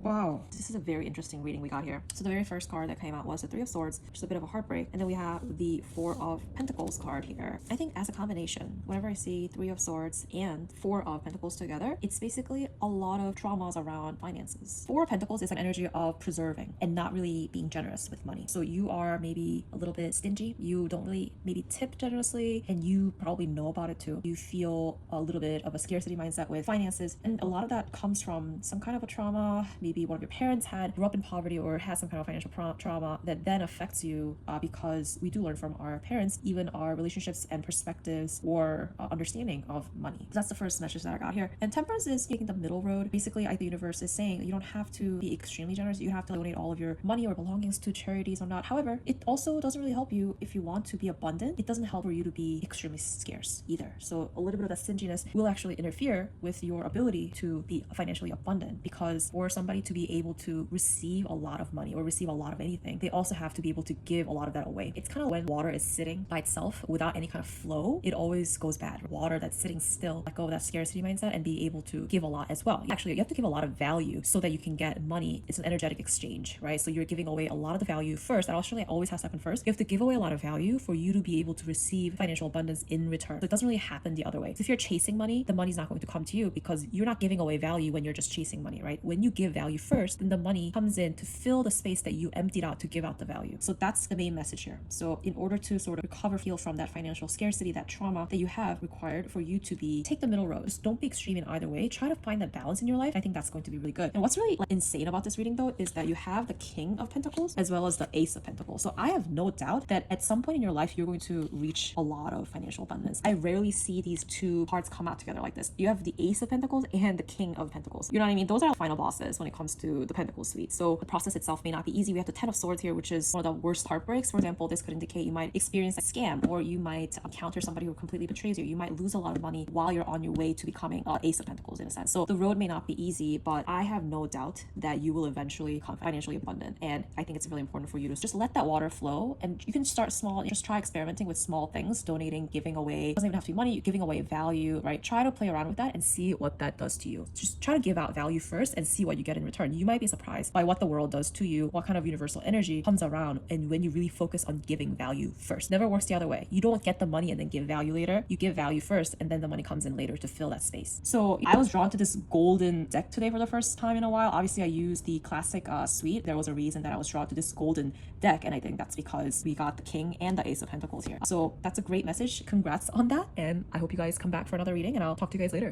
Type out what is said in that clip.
Wow, this is a very interesting reading we got here. So the very first card that came out was the Three of Swords, which is a bit of a heartbreak. And then we have the Four of Pentacles card here. I think as a combination, whenever I see Three of Swords and Four of Pentacles together, it's basically a lot of traumas around finances. Four of Pentacles is an energy of preserving and not really being generous with money. So you are maybe a little bit stingy. You don't really maybe tip generously, and you probably know about it too. You feel a little bit of a scarcity mindset with finances, and a lot of that comes from some kind of a trauma. Maybe one of your parents grew up in poverty or has some kind of financial trauma that then affects you, because we do learn from our parents, even our relationships and perspectives or understanding of money. So that's the first message that I got here. And Temperance is taking the middle road. Basically, the universe is saying you don't have to be extremely generous. You have to donate all of your money or belongings to charities or not. However, it also doesn't really help you if you want to be abundant. It doesn't help for you to be extremely scarce either. So a little bit of that stinginess will actually interfere with your ability to be financially abundant, because for somebody to be able to receive a lot of money or receive a lot of anything, they also have to be able to give a lot of that away. It's kind of when water is sitting by itself without any kind of flow, it always goes bad. Water that's sitting still, let go of that scarcity mindset and be able to give a lot as well. Actually, you have to give a lot of value so that you can get money. It's an energetic exchange, right? So you're giving away a lot of the value first. And Australia always has to happen first. You have to give away a lot of value for you to be able to receive financial abundance in return. So it doesn't really happen the other way. So if you're chasing money, the money's not going to come to you because you're not giving away value when you're just chasing money, right? When you give value first, then the money comes in to fill the space that you emptied out to give out the value. So that's the main message here. So in order to sort of recover, heal from that financial scarcity, that trauma that you have, required for you to take the middle road. Just don't be extreme in either way. Try to find that balance in your life. I think that's going to be really good. And what's really insane about this reading though is that you have the King of Pentacles as well as the Ace of Pentacles. So I have no doubt that at some point in your life, you're going to reach a lot of financial abundance. I rarely see these two cards come out together like this. You have the Ace of Pentacles and the King of Pentacles. You know what I mean? Those are final bosses when it comes to the Pentacle suite. So the process itself may not be easy. We have the Ten of Swords here, which is one of the worst heartbreaks. For example, this could indicate you might experience a scam, or you might encounter somebody who completely betrays you. You might lose a lot of money while you're on your way to becoming Ace of Pentacles in a sense. So the road may not be easy, but I have no doubt that you will eventually become financially abundant. And I think it's really important for you to just let that water flow, and you can start small and just try experimenting with small things, donating, giving away. It doesn't even have to be money, giving away value, right? Try to play around with that and see what that does to you. Just try to give out value first and see what you get in return. You might be surprised by what the world does to you, what kind of universal energy comes around, and when you really focus on giving value first. Never works the other way. You don't get the money and then give value later. You give value first and then the money comes in later to fill that space. So I was drawn to this golden deck today for the first time in a while. Obviously I used the classic suite. There was a reason that I was drawn to this golden deck, and I think that's because we got the King and the Ace of Pentacles here. So that's a great message. Congrats on that, and I hope you guys come back for another reading, and I'll talk to you guys later.